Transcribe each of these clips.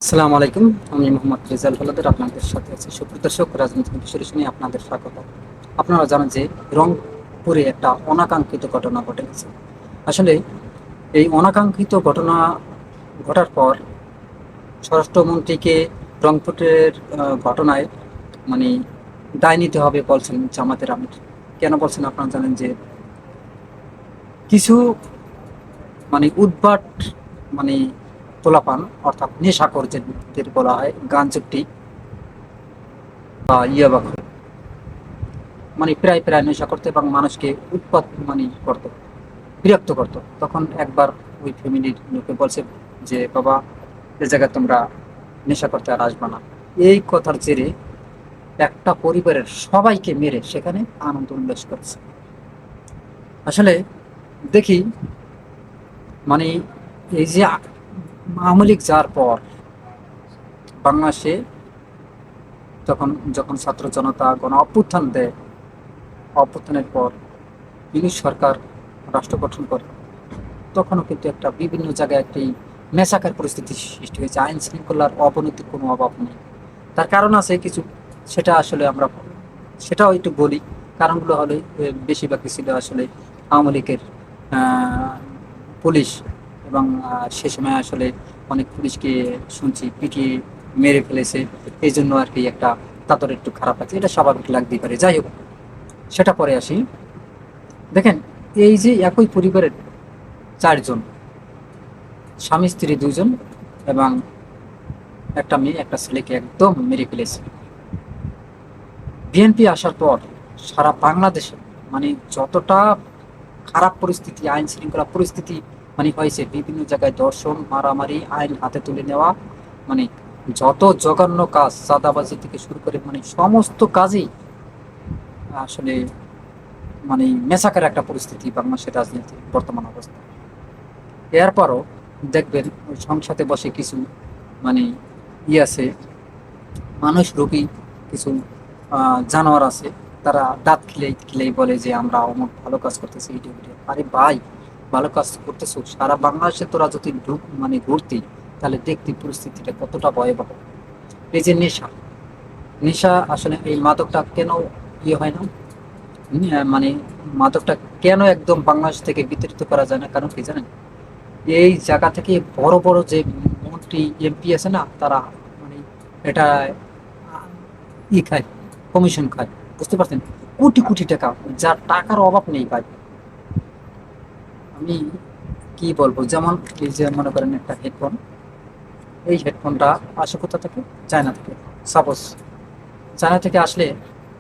আসসালামু আলাইকুম। আমি মোহাম্মদ রেজাল হলাদার আপনাদের সাথে আছি। সুপ্রদর্শক, রাজনৈতিক বিশ্লেষণে আপনাদের স্বাগত। আপনারা জানেন যে রংপুরে একটা অনাকাঙ্ক্ষিত ঘটনা ঘটে গেছে। আসলে এই অনাকাঙ্ক্ষিত ঘটনা ঘটার পর স্বরাষ্ট্রমন্ত্রীকে রংপুরের ঘটনায় মানে দায় নিতে হবে বলছেন জামাতের আমির। কেন বলছেন আপনারা জানেন যে কিছু উদ্ভট মানে পোলাপান, অর্থাৎ নেশাখোর যেদের বলা হয়, গাঞ্জুকটি বা ইয়াবা, প্রায় প্রায় নেশা করতো এবং মানুষকে উৎপাত করতো, বিরক্ত করতো। তখন একবার ওই ফ্যামিলির লোকে বলছে যে, বাবা, এ জায়গায় তোমরা নেশা করতে আর আসবা না। এই কথার জেরে একটা পরিবারের সবাইকে মেরে সেখানে আনন্দ উল্লাস করছে। আসলে দেখি, মানে এই যে আওয়ামী লীগ যাওয়ার পর বাংলাদেশে তখন যখন ছাত্র জনতা গণ অভ্যুত্থান দেয়, অভ্যুত্থানের পর ইউনিট সরকার রাষ্ট্র গঠন করে, তখনও কিন্তু একটা বিভিন্ন জায়গায় একটি মেসাকার পরিস্থিতি সৃষ্টি হয়েছে। আইন শৃঙ্খলার অবনতির কোনো অভাব নেই। তার কারণ আছে কিছু, সেটা আসলে আমরা সেটাও একটু বলি। কারণগুলো হলে বেশিরভাগই ছিল আসলে আওয়ামী লীগের পুলিশ, এবং সে সময় আসলে অনেক পুলিশকে শুনছি পিটিয়ে মেরে ফেলেছে। এই জন্য আর কি একটা তাদের একটু খারাপ লাগছে, এটা স্বাভাবিক লাগতেই পারে। যাই হোক, সেটা পরে আসি। দেখেন, এই যে একই পরিবারের চারজন, স্বামী স্ত্রী দুজন এবং একটা মেয়ে একটা ছেলেকে একদম মেরে ফেলেছে। বিএনপি আসার পর সারা বাংলাদেশে যতটা খারাপ পরিস্থিতি, আইন শৃঙ্খলা পরিস্থিতি হয়েছে, বিভিন্ন জায়গায় ধর্ষণ, মারামারি, আইন হাতে তুলে নেওয়া, মানে যত জঘন্য কাজ, চাঁদাবাজি থেকে শুরু করে সমস্ত কাজেই আসলে মেসাকার একটা পরিস্থিতি বাংলাদেশের রাজনীতির বর্তমান অবস্থা। এরপরও দেখবেন ওই সংসদে বসে কিছু মানে আছে, মানুষ রূপী কিছু জানোয়ার আছে। তারা দাঁত খিলেই খিলেই বলে যে আমরা অমুক ভালো কাজ করতেছি, এইটা ওইটা। আরে ভাই, ভালো কাজ করতেছো, সারা বাংলাদেশে তোরা যদি ঘুরতি, তাহলে দেখতি পরিস্থিতিটা কতটা ভয়াবহ। এই যে নেশা, নেশা আসলে এই মাদকটা কেন হয় না, মানে মাদকটা কেন একদম বাংলাদেশ থেকে বিতাড়িত করা যায় না? কারণ কি জানেন, এই জায়গা থেকে বড় বড় যে মন্ত্রী এমপি আছে না, তারা মানে এটা খায়, কমিশন খায়। বুঝতে পারছেন? কোটি কোটি টাকা, যার টাকার অভাব নেই ভাই। আমি কি বলবো, যেমন এই যে মনে করেন একটা হেডফোন, এই হেডফোনটা আসে কোথা থেকে? চায়না থেকে। সাপোজ চায়না থেকে আসলে,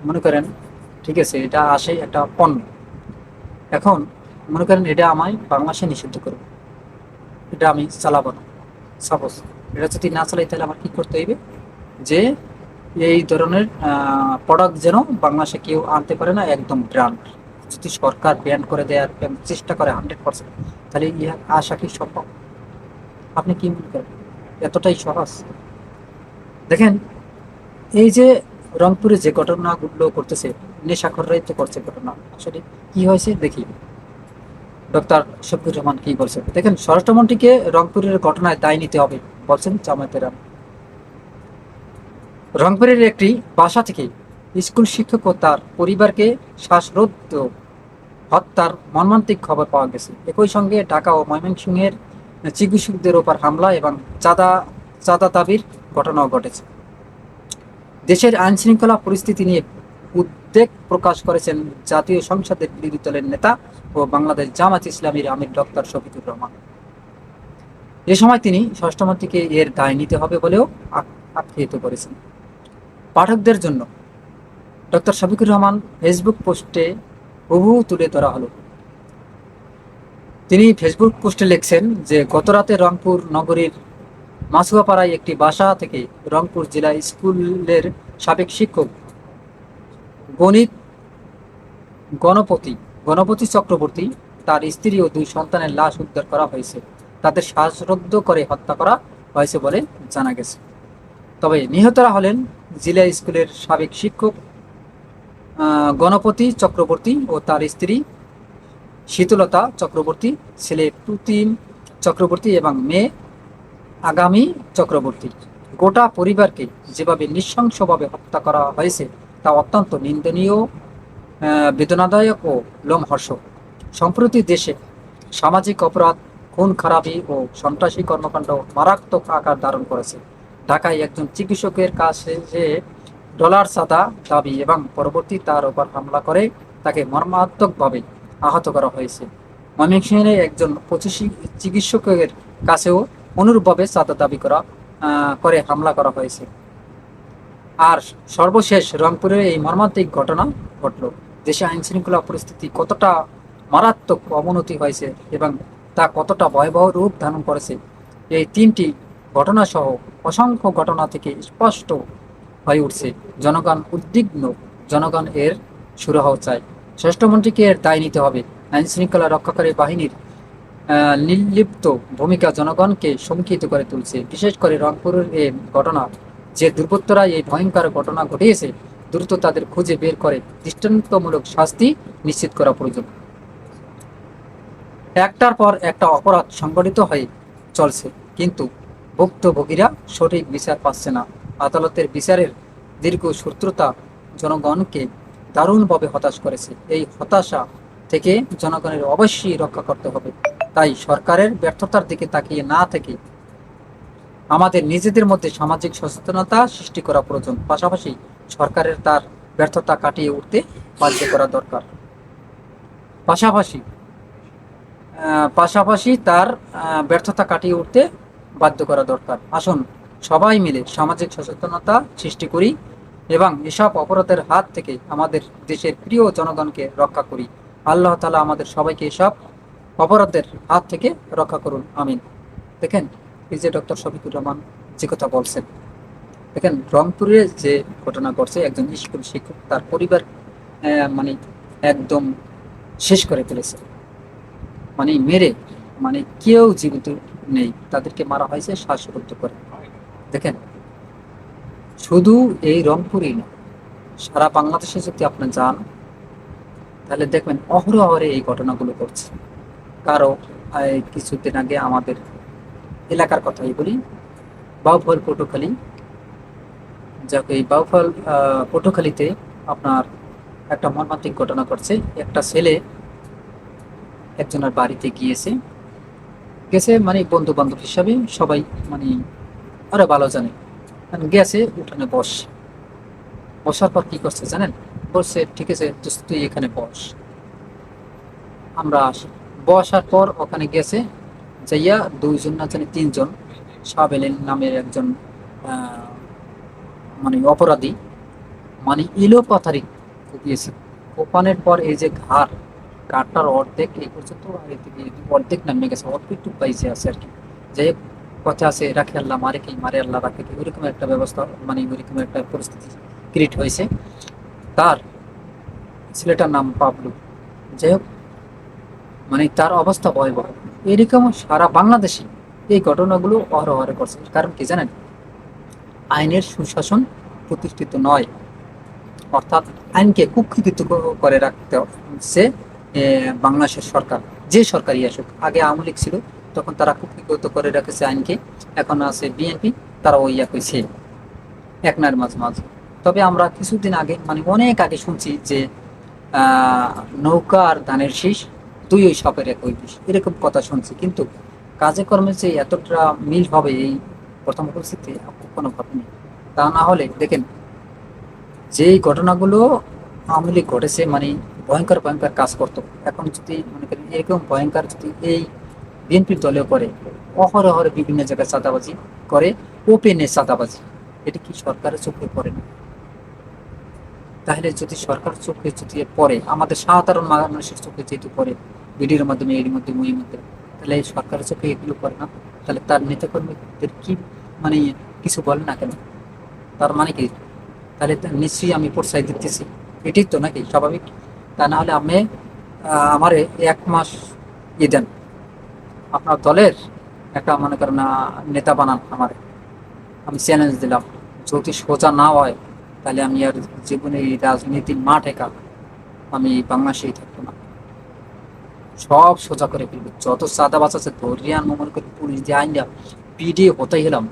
মনে করেন, ঠিক আছে, এটা আসে একটা পণ্য। এখন মনে করেন এটা আমায় বাংলাদেশে নিষিদ্ধ করবে, এটা আমি চালাবো না। সাপোজ এটা যদি না চালাই, তাহলে আমার কি করতে হইবে? যে এই ধরনের প্রোডাক্ট যেন বাংলাদেশে কেউ আনতে পারে না, একদম ব্র্যান্ড। যদি সরকার ব্যান করে দেওয়ার চেষ্টা করে 100%, তাহলে ইহা আশা কি সম্ভব? আপনি কি মনে করেন? এতটাই সহজ? দেখেন, এই যে রংপুরে যে ঘটনাগুলো করতেছে, নেশাখোররাই তো করছে ঘটনা। আসলে কি হয়েছে দেখি, ডক্টর শফিকুর রহমান কি বলছেন দেখেন। স্বরাষ্ট্রমন্ত্রীকে রংপুরের ঘটনায় দায় নিতে হবে বলছেন জামায়াতের আমির। রংপুরের একটি বাসা থেকে স্কুল শিক্ষক ও তার পরিবারকে শ্বাসরোধ ও হত্যার মর্মান্তিক খবর পাওয়া গেছে। একই সঙ্গে ঢাকা ও ময়মনসিংহের চিকিৎসকদের ওপর হামলা এবং চাঁদা চাঁদা দাবির ঘটনাও ঘটেছে। দেশের আইনশৃঙ্খলা পরিস্থিতি নিয়ে উদ্বেগ প্রকাশ করেছেন জাতীয় সংসদের বিরোধী দলের নেতা ও বাংলাদেশ জামাত ইসলামীর আমির ডক্টর শফিকুর রহমান। এ সময় তিনি স্বরাষ্ট্রমন্ত্রীকে এর দায় নিতে হবে বলেও আখ্যায়িত করেছেন। পাঠকদের জন্য ডক্টর শফিকুর রহমান ফেসবুক পোস্টে হুবহু তুলে ধরা হলো। তিনি ফেসবুক পোস্টে লিখছেন যে, গতরাতে রংপুর নগরীর মাসুয়াপাড়ায় একটি বাসা থেকে রংপুর জেলা স্কুলের সাবেক শিক্ষক গণিত গণপতি গণপতি চক্রবর্তী, তার স্ত্রী ও দুই সন্তানের লাশ উদ্ধার করা হয়েছে। তাদের শ্বাসরুদ্ধ করে হত্যা করা হয়েছে বলে জানা গেছে। তবে নিহতরা হলেন জেলা স্কুলের সাবেক শিক্ষক গণপতি চক্রবর্তী ও তার স্ত্রী শীতলতা চক্রবর্তী, ছেলে প্রতিম চক্রবর্তী এবং মেয়ে আগামী চক্রবর্তী গোটা পরিবারকে যেভাবে নৃশংসভাবে হত্যা করা হয়েছে তা অত্যন্ত নিন্দনীয়, বেদনাদায়ক ও লোমহর্ষক। সম্প্রতি দেশে সামাজিক অপরাধ, খুন খারাপি ও সন্ত্রাসী কর্মকাণ্ড মারাত্মক আকার ধারণ করেছে। ঢাকায় একজন চিকিৎসকের কাছে যে ডলার চাঁদা দাবি এবং পরবর্তী তার উপর হামলা করে তাকে মর্মান্তিকভাবে আহত করা হয়েছে। ময়মনসিংহে একজন 25 চিকিৎসকের কাছেও অনুরূপভাবে চাঁদা দাবি করে হামলা করা হয়েছে। আর সর্বশেষ রংপুরের এই মর্মান্তিক ঘটনা ঘটল। দেশে আইন শৃঙ্খলা পরিস্থিতি কতটা মারাত্মক অবনতি হয়েছে এবং তা কতটা ভয়াবহ রূপ ধারণ করেছে, এই তিনটি ঘটনাসহ অসংখ্য ঘটনা থেকে স্পষ্ট হয়ে উঠছে। জনগণ উদ্বিগ্ন, জনগণ এর সুরাহা চায়। স্বরাষ্ট্রমন্ত্রীকে এর দায় নিতে হবে। আইন শৃঙ্খলা রক্ষাকারী বাহিনীর নির্লিপ্ত ভূমিকা জনগণকে শঙ্কিত করে তুলছে। বিশেষ করে রংপুরের এই ঘটনা, যে দুর্বৃত্তরা এই ভয়ঙ্কর ঘটনা ঘটিয়েছে, দ্রুত তাদের খুঁজে বের করে দৃষ্টান্তমূলক শাস্তি নিশ্চিত করা প্রয়োজন। একটার পর একটা অপরাধ সংঘটিত হয়ে চলছে, কিন্তু ভুক্তভোগীরা সঠিক বিচার পাচ্ছে না। আদালতের বিচারের দীর্ঘ সূত্রতা জনগণকে দারুণভাবে হতাশ করেছে। এই হতাশা থেকে জনগণের অবশ্যই রক্ষা করতে হবে। তাই সরকারের ব্যর্থতার দিকে তাকিয়ে না থেকে আমাদের নিজেদের মধ্যে সামাজিক সচেতনতা সৃষ্টি করা প্রয়োজন। পাশাপাশি সরকারের তার ব্যর্থতা কাটিয়ে উঠতে বাধ্য করা দরকার। পাশাপাশি পাশাপাশি তার ব্যর্থতা কাটিয়ে উঠতে বাধ্য করা দরকার। আসুন সবাই মিলে সামাজিক সচেতনতা সৃষ্টি করি এবং এসব অপরাধের হাত থেকে আমাদের দেশের প্রিয় জনগণকে রক্ষা করি। আল্লাহ তাআলা আমাদের সবাইকে এসব অপরাধের হাত থেকে রক্ষা করুন, আমিন। দেখেন, এই যে ডক্টর শফিকুর রহমান যে কথা বলছেন, দেখেন রংপুরে যে ঘটনা ঘটছে, একজন স্কুল শিক্ষক তার পরিবার মানে একদম শেষ করে ফেলেছে, মানে মেরে, মানে কেউ জীবিত নেই, তাদেরকে মারা হয়েছে শ্বাসরুদ্ধ করে। দেখেন, শুধু এই রংপুরই না, সারা বাংলাদেশে যদি আপনি যান তাহলে দেখবেন অহরহরে এই ঘটনাগুলো ঘটছে। কারো কিছুদিন আগে আমাদের এলাকার কথাই বলি, বাউফল পটুখালী, যাকে এই বাউফল পটুখালীতে আপনার একটা মর্মান্তিক ঘটনা ঘটছে। একটা ছেলে একজনের বাড়িতে গেছে মানে বন্ধু বান্ধব হিসাবে সবাই, মানে আরো ভালো জানে, গেছে উঠানে বসার পর কি করছে জানেন? বলছে ঠিক আছে দোস্ত, তুই এখানে বস, আমরা আসি। বসার পর ওখানে গেছে, যাইয়া দুইজন না জানি তিনজন, সাবেলিন নামের একজন আহ, মানে অপরাধী, মানে ইলো পাথারি কুপিয়েছে। কোপানোর পর এই যে ঘাটটার অর্ধেক এই পর্যন্ত, আর এদিকে অর্ধেক নামে গেছে, অল্প একটু পাইছে আছে আর কি। যাই হোক, কথা আছে রাখে আল্লাহ মারে কি, মারে আল্লাহ রাখে কি, ওইরকম একটা ব্যবস্থা, মানে ওইরকম একটা পরিস্থিতি ক্রিয়েট হয়েছে। তার ছেলেটার নাম পাবলু। যাই হোক, মানে তার অবস্থা ভয়াবহ। এরকম সারা বাংলাদেশে এই ঘটনাগুলো অহরহরে করছে। কারণ কি জানেন? আইনের সুশাসন প্রতিষ্ঠিত নয়, অর্থাৎ আইনকে কুক্ষিগত করে রাখতে হচ্ছে বাংলাদেশের সরকার, যে সরকারই আসুক। আগে আওয়ামী লীগ ছিল, তখন তারা কুক্ষিগত করে রেখেছে আইনকে। এখন আছে বিএনপি, তারা ওই একই একনার মাঝে মাঝে। তবে আমরা কিছুদিন আগে, মানে অনেক আগে শুনছি যে নৌকা আর ধানের শীষ দুই ওই সাপের এক ওই বিষ, এরকম কথা শুনছি। কিন্তু কাজে কর্মে যে এতটা মিল হবে এই প্রথম পরিস্থিতি কখনো ভাবিনি। তা না হলে দেখেন, যেই ঘটনাগুলো আওয়ামী লীগ ঘটেছে, মানে ভয়ঙ্কর ভয়ঙ্কর কাজ করতো, এখন যদি মনে করেন এরকম ভয়ঙ্কর যদি এই বিএনপির দলেও করে, অহরহরে বিভিন্ন জায়গায় চাঁদাবাজি করে, ওপেনে চাঁদাবাজি, এটা কি সরকারের চোখে পড়ে না? তাহলে যদি সরকার চোখে যদি পড়ে, আমাদের সাধারণ মানুষের চোখে যেহেতু পড়ে, ভিডিওর মাধ্যমে, এর মধ্যে মুহির মধ্যে, তাহলে এই সরকারের চোখে এগুলো পড়ে না? তাহলে তার নেতাকর্মীদের কি, মানে কিছু বলে না কেন? তার মানে কি? তাহলে নিশ্চয়ই আমি প্রশ্রয় দিতেছি, এটাই তো নাকি স্বাভাবিক? তা না হলে আমি আমার 1 মাস দেন, আপনার দলের একটা মনে করেন নেতা বানান আমার, আমি চ্যালেঞ্জ দিলাম। যদি সোজা না হয় তাহলে আমি আর জীবনে এই রাজনীতির মাঠে আমি বাংলাদেশেই থাকবো না। সব সোজা করে ফেলবে, যত চাঁদাবাজ আছে ধরিয়ে আনবো, মনে করি পুলিশ দিয়ে আইন পিডে হতাই হলাম,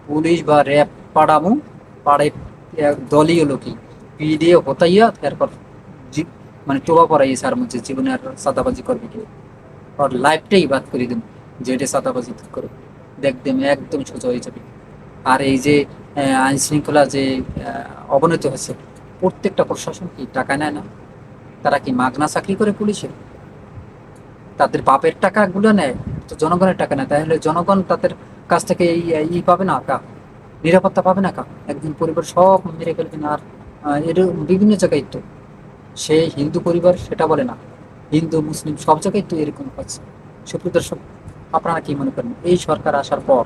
পুলিশ বা র্যাব পাড়ামু, পাড়ে দলীয় লোকই পিডে হতাইয়া তারপর মানে টোবা পড়াই স্যার মধ্যে জীবনে আর সাদাবাজি করবে কি, ওর লাইফটাই বাদ করে দিন যে এটা সাদাবাজি করে, দেখবেন একদম সোজা হয়ে যাবে। আর এই যে আইন শৃঙ্খলা যে অবনতি হয়েছে, প্রত্যেকটা প্রশাসন কি টাকা নেয় না? তারা কি মাগনা চাকরি করে পুলিশের? তাদের বাপের টাকাগুলো নেয়, তো জনগণের টাকা নেয়, তাহলে জনগণ তাদের কাছ থেকে এই পাবে না কা, নিরাপত্তা পাবে না কা? একদিন পরিবার সব মেরে ফেলবেন। আর এর বিভিন্ন জায়গায় তো, সে হিন্দু পরিবার সেটা বলে না, হিন্দু মুসলিম সব জায়গায় তো এরকম হচ্ছে। সুপ্রিয় দর্শক, আপনারা কি মনে করেন এই সরকার আসার পর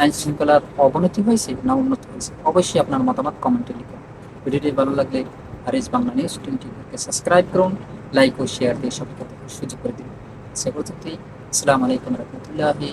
আইন শৃঙ্খলার অবনতি হয়েছে না উন্নতি হয়েছে? অবশ্যই আপনার মতামত কমেন্টে লিখুন। ভিডিওটি ভালো লাগলে আরএস বাংলা নিউজ 24 সাবস্ক্রাইব করুন, লাইক ও শেয়ার দিয়ে সবাইকে দেখার সুযোগ করে দিন। সে পর্যন্তই, আসসালামু আলাইকুম রহমতুল্লাহি